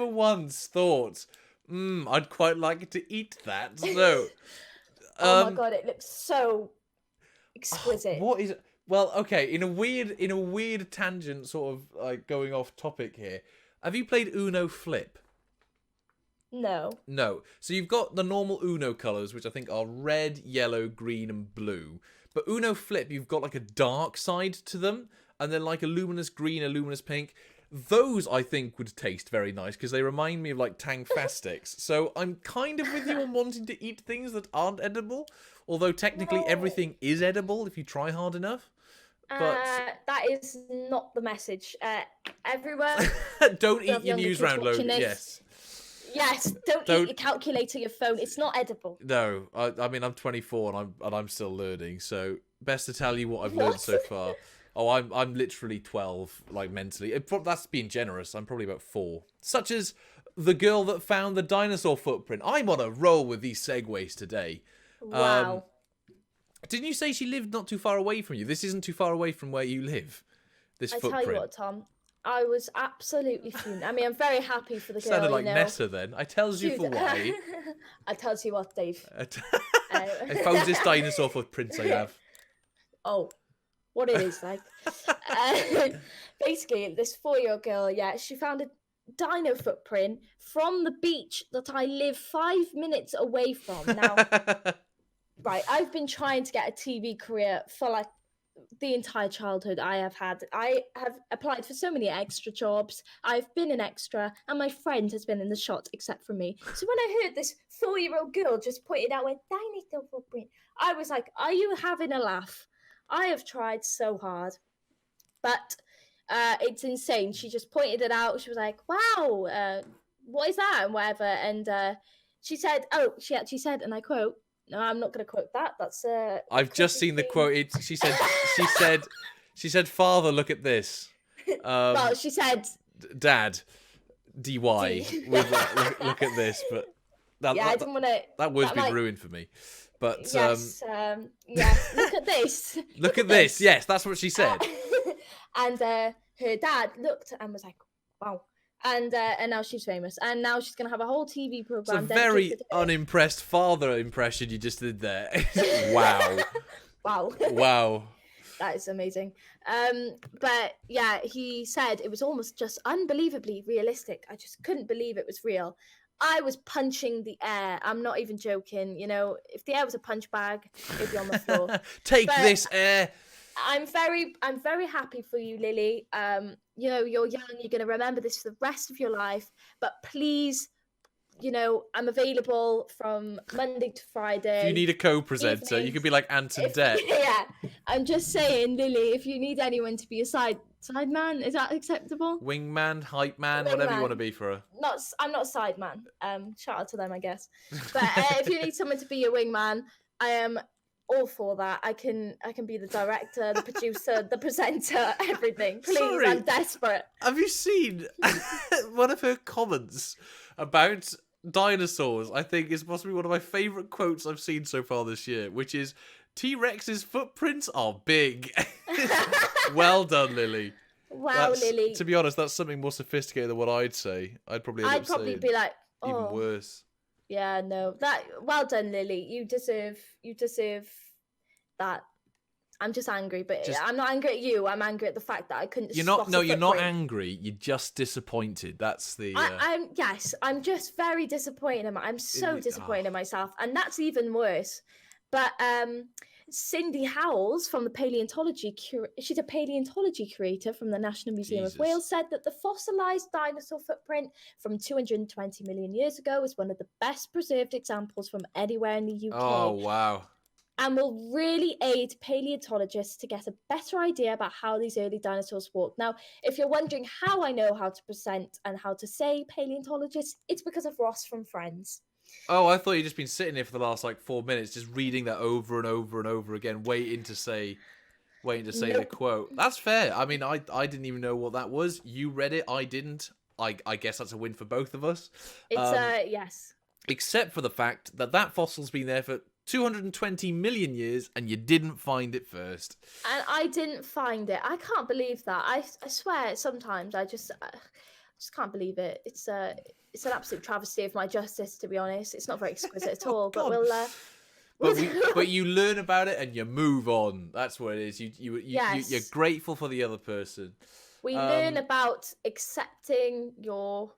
once thought, I'd quite like to eat that. So, oh my god, it looks so exquisite. What is it? Well, okay, in a weird tangent, sort of like going off topic here. Have you played Uno Flip? No. So you've got the normal Uno colours, which I think are red, yellow, green, and blue. But Uno Flip, you've got like a dark side to them, and then like a luminous green, a luminous pink. Those, I think, would taste very nice, because they remind me of like Tang Fastics. So I'm kind of with you on wanting to eat things that aren't edible, although technically everything is edible if you try hard enough. But that is not the message. Everyone, don't eat your Newsround logo. Yes. Yes, don't eat your calculator, your phone. It's not edible. No, I mean I'm 24 and I'm still learning. So best to tell you what I've learned so far. Oh, I'm literally 12, like, mentally. That's being generous. I'm probably about 4. Such as the girl that found the dinosaur footprint. I'm on a roll with these segues today. Wow. Didn't you say she lived not too far away from you? This isn't too far away from where you live, this I footprint. tell you what, Tom, I was absolutely fuming. I mean, I'm very happy for the girl, Sounded like you know. Nessa then. I tells you for why. I tells you what, Dave. I found this dinosaur footprint I have. Oh, what it is like. Basically, this 4-year-old girl, she found a dino footprint from the beach that I live 5 minutes away from. Now, right, I've been trying to get a TV career for like the entire childhood I have had. I have applied for so many extra jobs. I've been an extra, and my friend has been in the shot except for me. So when I heard this 4-year-old girl just pointed out with dinosaur footprint, I was like, are you having a laugh? I have tried so hard. But it's insane. She just pointed it out. She was like, wow, what is that? And whatever. And she actually said, and I quote, no, I'm not going to quote that. That's I've just seen the quote. She said, "Father, look at this." Well, she said, "Dad, dy with look at this." But I didn't want to. That word's been ruined for me. But yes, look at this. Look at this. Yes, that's what she said. And her dad looked and was like, "Wow." And now she's famous, and now she's gonna have a whole TV program. It's a very unimpressed father impression you just did there. Wow. Wow. That is amazing. But yeah, he said it was almost just unbelievably realistic. I just couldn't believe it was real. I was punching the air. I'm not even joking. You know, if the air was a punch bag, it'd be on the floor. Take this air. I'm very happy for you, Lily. You know, you're young, you're going to remember this for the rest of your life, but please, you know, I'm available from Monday to Friday. If you need a co-presenter, you could be like Anton Depp. Yeah, I'm just saying, Lily, if you need anyone to be a side man, is that acceptable? Wingman, hype man, whatever you want to be for her. I'm not a side man. Shout out to them, I guess. But if you need someone to be your wingman, I am all for that. I can be the director, the producer, the presenter, everything. Please, sorry, I'm desperate. Have you seen one of her comments about dinosaurs? I think is possibly one of my favourite quotes I've seen so far this year, which is, T-Rex's footprints are big. Well done, Lily. Wow, Lily. To be honest, that's something more sophisticated than what I'd say. I'd probably be like, even worse. Yeah, no. Well done, Lily. You deserve that. I'm just angry, but I'm not angry at you. I'm angry at the fact that I couldn't. You're not angry. You're just disappointed. That's the. I'm just very disappointed. I'm so disappointed in myself, and that's even worse. But Cindy Howells from the she's a paleontology curator from the National Museum of Wales, said that the fossilised dinosaur footprint from 220 million years ago is one of the best preserved examples from anywhere in the UK. Oh, wow. And will really aid paleontologists to get a better idea about how these early dinosaurs walked. Now, if you're wondering how I know how to present and how to say paleontologist, it's because of Ross from Friends. Oh, I thought you'd just been sitting here for the last 4 minutes, just reading that over and over and over again, waiting to say the quote. That's fair. I mean, I didn't even know what that was. You read it, I didn't. I guess that's a win for both of us. It's yes. Except for the fact that fossil's been there for 220 million years, and you didn't find it first. And I didn't find it. I can't believe that. I swear, sometimes I just can't believe it. It's an absolute travesty of my justice, to be honest. It's not very exquisite at all, but but you learn about it and you move on. That's what it is. You're grateful for the other person. We learn about accepting your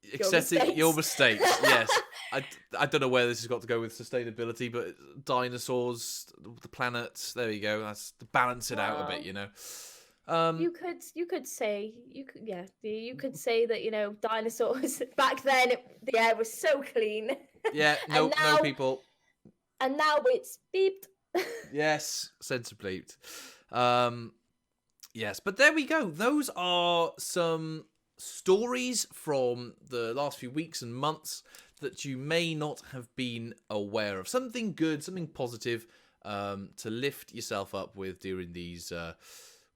mistakes. Yes. I don't know where this has got to go with sustainability, but dinosaurs, the planet, there you go. That's to balance it out a bit, you know. You could say that, you know, dinosaurs back then the air was so clean. Yeah, no people. And now it's beeped. Yes, sensor bleeped. Yes, but there we go. Those are some stories from the last few weeks and months that you may not have been aware of. Something good, something positive to lift yourself up with during these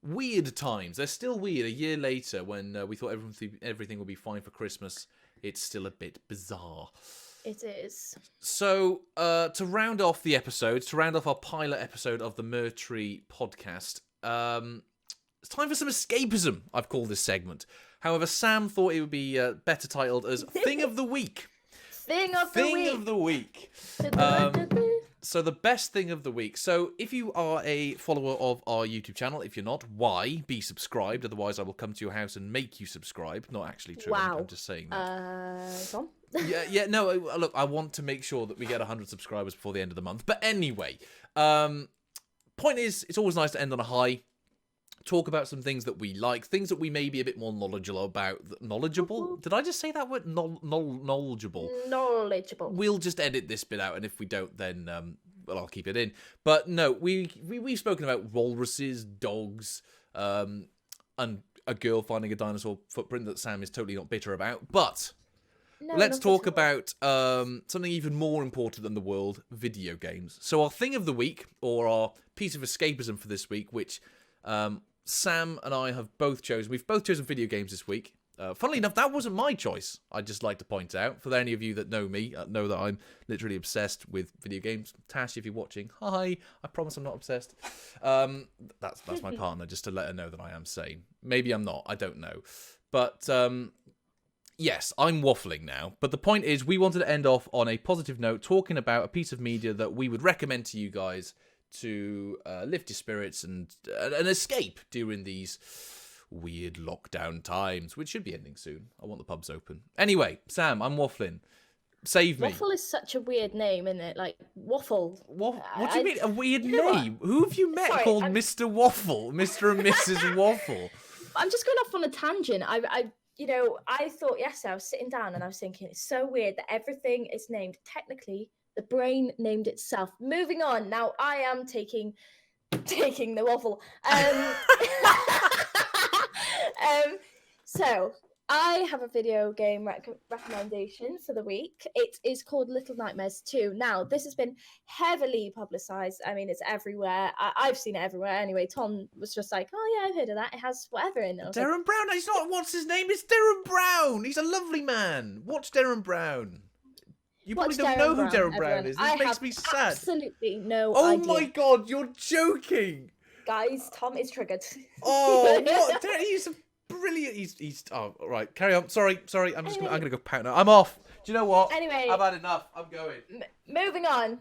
weird times. They're still weird. A year later, when we thought everything would be fine for Christmas, it's still a bit bizarre. It is. So, to round off the episodes, to round off our pilot episode of the Myrrh podcast, it's time for some escapism, I've called this segment. However, Sam thought it would be better titled as Thing of the Week. Thing of the week. So the best thing of the week. So if you are a follower of our YouTube channel, if you're not, why? Be subscribed. Otherwise, I will come to your house and make you subscribe. Not actually true. Wow. I'm just saying that. Tom? No, look, I want to make sure that we get 100 subscribers before the end of the month. But anyway, point is, it's always nice to end on a high. Talk about some things that we like, things that we may be a bit more knowledgeable about. Knowledgeable? Did I just say that word? Knowledgeable. Knowledgeable. We'll just edit this bit out, and if we don't, then well, I'll keep it in. But no, we've spoken about walruses, dogs, and a girl finding a dinosaur footprint that Sam is totally not bitter about. But let's talk about something even more important than the world: video games. So our thing of the week, or our piece of escapism for this week, which Sam and I have both chosen. We've both chosen video games this week. Funnily enough, that wasn't my choice. I'd just like to point out, for any of you that know me, know that I'm literally obsessed with video games. Tash, if you're watching, hi. I promise I'm not obsessed. That's my partner, just to let her know that I am sane. Maybe I'm not. I don't know. But yes, I'm waffling now. But the point is, we wanted to end off on a positive note, talking about a piece of media that we would recommend to you guys to lift your spirits and escape during these weird lockdown times, which should be ending soon. I want the pubs open. Anyway, Sam, I'm waffling. Save me. Waffle is such a weird name, isn't it? Like, waffle. What do you mean, a weird name? Who have you met called Mr. Waffle? Mr. and Mrs. Waffle? I'm just going off on a tangent. I thought yesterday, I was sitting down and I was thinking, it's so weird that everything is named technically. The brain named itself. Moving on. Now I am taking the waffle. So I have a video game recommendation for the week. It is called Little Nightmares 2. Now, this has been heavily publicized. I mean, it's everywhere. I've seen it everywhere. Anyway, Tom was just like, oh yeah, I've heard of that. It has whatever in it. Darren Brown. He's not. What's his name? It's Darren Brown. He's a lovely man. Watch Darren Brown. You probably don't know who Darren Brown is. This makes me sad. Absolutely no idea. Oh my God, you're joking. Guys, Tom is triggered. Oh, what? He's brilliant. He's. Oh, right. Carry on. Sorry. I'm gonna go pout now. I'm off. Do you know what? Anyway, I've had enough. I'm going. Moving on.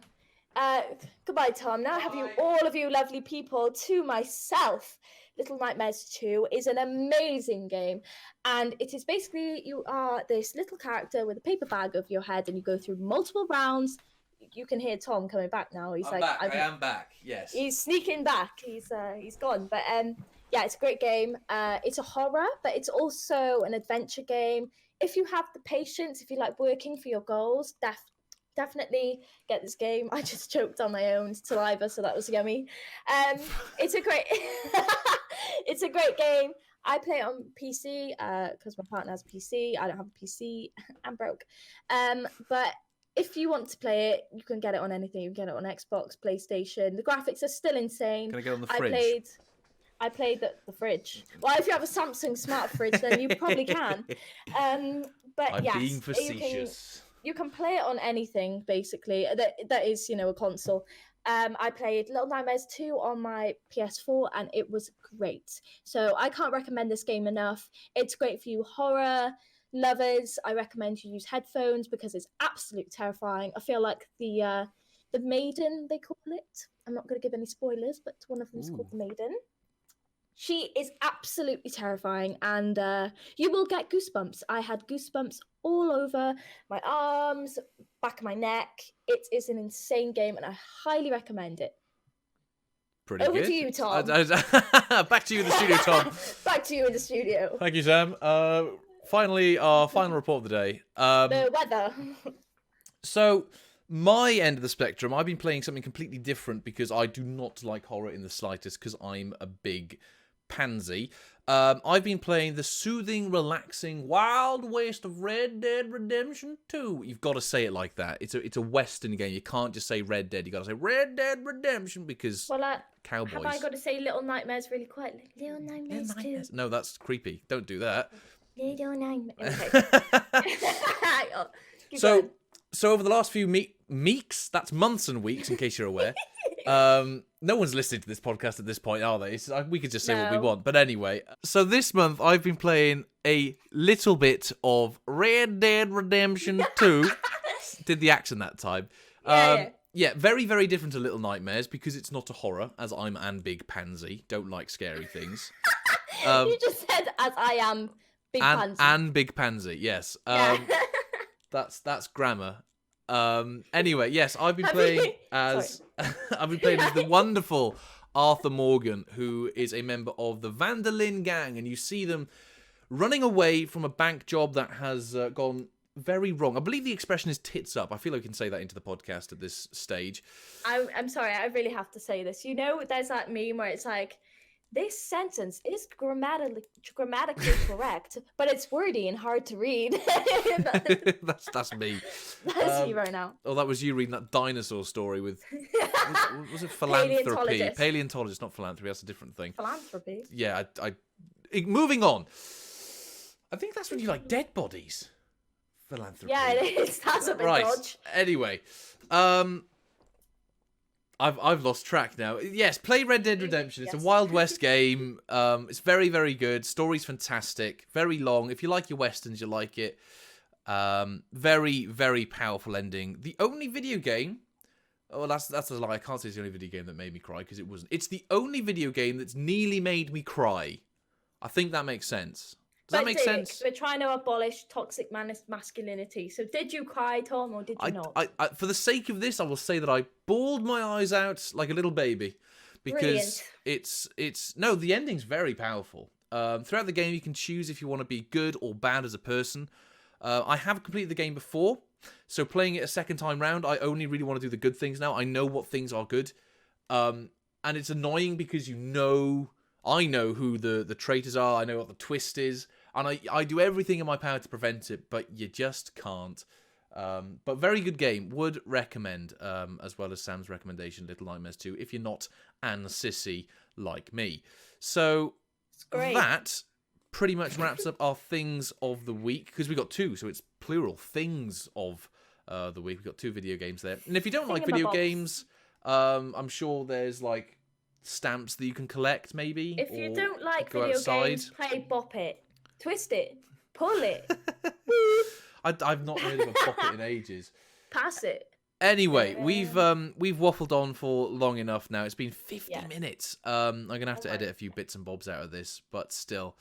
Goodbye, Tom. Now, have you, all of you lovely people, to myself. Little Nightmares 2 is an amazing game, and it is basically you are this little character with a paper bag over your head, and you go through multiple rounds. You can hear Tom coming back now. He's back. I am back. Yes. He's sneaking back. He's gone. But yeah, it's a great game. It's a horror, but it's also an adventure game. If you have the patience, if you like working for your goals, definitely get this game. I just choked on my own saliva, so that was yummy. It's a great it's a great game. I play it on PC because my partner has a PC. I don't have a PC. I'm broke. But if you want to play it, you can get it on anything. You can get it on Xbox, PlayStation. The graphics are still insane. Can I get it on the fridge? I played the fridge. Well, if you have a Samsung smart fridge, then you probably can. But I'm yes, being facetious. You can play it on anything, basically. That is, a console. I played Little Nightmares 2 on my PS4, and it was great. So I can't recommend this game enough. It's great for you horror lovers. I recommend you use headphones because it's absolutely terrifying. I feel like the Maiden, they call it. I'm not going to give any spoilers, but one of them is called the Maiden. She is absolutely terrifying, and you will get goosebumps. I had goosebumps all over my arms, back of my neck. It is an insane game, and I highly recommend it. Pretty Over good. to you, Tom. Back to you in the studio, Tom. Back to you in the studio. Thank you, Sam. Finally, our final report of the day. The weather. So, my end of the spectrum, I've been playing something completely different because I do not like horror in the slightest because I'm a big Pansy. I've been playing the soothing, relaxing Wild West of Red Dead Redemption 2. You've got to say it like that. It's a Western game. You can't just say Red Dead. You got to say Red Dead Redemption because cowboys. Have I got to say Little Nightmares really quietly? Little Nightmares 2. No, that's creepy. Don't do that. Little Nightmares. Okay. So over the last few meeks, that's months and weeks, in case you're aware. No one's listening to this podcast at this point, are they? We could just say what we want. But anyway, so this month I've been playing a little bit of Red Dead Redemption 2. Did the accent that time. Yeah, very, very different to Little Nightmares because it's not a horror, as I'm Anne Big Pansy. Don't like scary things. You just said, as I am Big Pansy. Anne Big Pansy, yes. That's grammar. Anyway, yes, I've been playing as the wonderful Arthur Morgan, who is a member of the Vanderlyn gang, and you see them running away from a bank job that has gone very wrong. I believe the expression is tits up. I feel I can say that into the podcast at this stage. I'm sorry, I really have to say this. You know, there's that meme where it's like, this sentence is grammatically correct, but it's wordy and hard to read. That's me. That's you right now. Oh, that was you reading that dinosaur story with... was it philanthropy? Paleontologist, not philanthropy. That's a different thing. Philanthropy? Yeah, moving on. I think that's when you like dead bodies. Philanthropy. Yeah, it is. That's a bit dodge. Anyway, I've lost track now. Yes, play Red Dead Redemption. It's a Wild West game. It's very, very good. Story's fantastic. Very long. If you like your westerns, you like it. Very, very powerful ending. The only video game... Oh, that's a lie. I can't say it's the only video game that made me cry because it wasn't. It's the only video game that's nearly made me cry. I think that makes sense. Does that make sense? We're trying to abolish toxic masculinity. So did you cry, Tom, or did you not? I, for the sake of this, I will say that I bawled my eyes out like a little baby. Because the ending's very powerful. Throughout the game, you can choose if you want to be good or bad as a person. I have completed the game before, so playing it a second time round, I only really want to do the good things now. I know what things are good. And it's annoying because I know who the traitors are, I know what the twist is, and I do everything in my power to prevent it, but you just can't. But very good game, would recommend, as well as Sam's recommendation, Little Nightmares 2, if you're not Anne Sissy like me. So that pretty much wraps up our things of the week, because we got two, so it's plural, things of the week. We've got 2 video games there. And if you don't like video games, I'm sure there's like stamps that you can collect, maybe. If you don't like video games, play Bop It, Twist It, Pull It. I've not heard of a Bop It in ages. Pass it. Anyway, we've waffled on for long enough now. It's been 50 minutes. I'm gonna have to edit a few bits and bobs out of this, but still.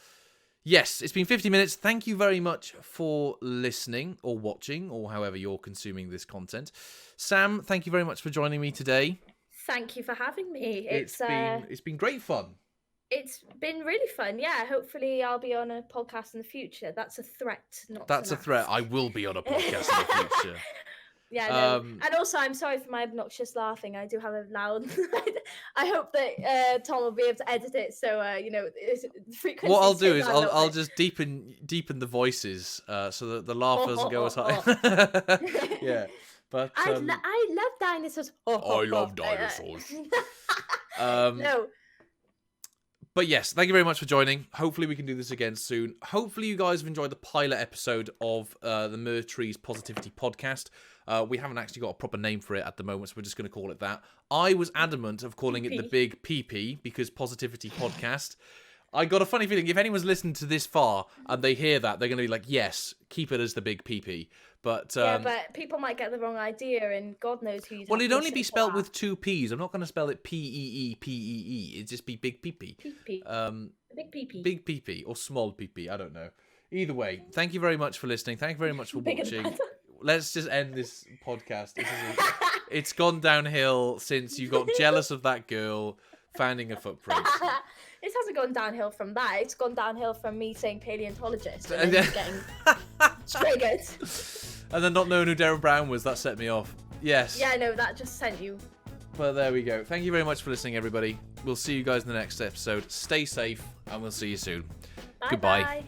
Yes, it's been 50 minutes. Thank you very much for listening or watching or however you're consuming this content. Sam, thank you very much for joining me today. Thank you for having me. It's been great fun. It's been really fun. Yeah, hopefully I'll be on a podcast in the future. That's a threat, not That's a threat. I will be on a podcast in the future. Yeah, no. And also, I'm sorry for my obnoxious laughing. I do have a loud... I hope that Tom will be able to edit it, so, frequency... What I'll do is I'll just deepen the voices so that the laugh doesn't go as high. Yeah, but... I love dinosaurs. I love dinosaurs. No. But yes, thank you very much for joining. Hopefully we can do this again soon. Hopefully you guys have enjoyed the pilot episode of the Myrrh Trees Positivity Podcast. We haven't actually got a proper name for it at the moment, so we're just going to call it that. I was adamant of calling it the Big PP because Positivity Podcast. I got a funny feeling if anyone's listened to this far and they hear that, they're going to be like, yes, keep it as the Big PP. But but people might get the wrong idea, and God knows who's... Well, it'd only be spelled with 2 P's. I'm not going to spell it P-E-E-P-E-E. It'd just be Big PP. Big PP. Big PP or small PP. I don't know. Either way, thank you very much for listening. Thank you very much for watching. Let's just end this podcast. It's gone downhill since you got jealous of that girl finding a footprint. This hasn't gone downhill from that. It's gone downhill from me saying paleontologist and then getting triggered. And then not knowing who Darren Brown was, that set me off. Yes. Yeah, no, that just sent you But there we go. Thank you very much for listening, everybody. We'll see you guys in the next episode. Stay safe, and we'll see you soon. Bye Goodbye. bye.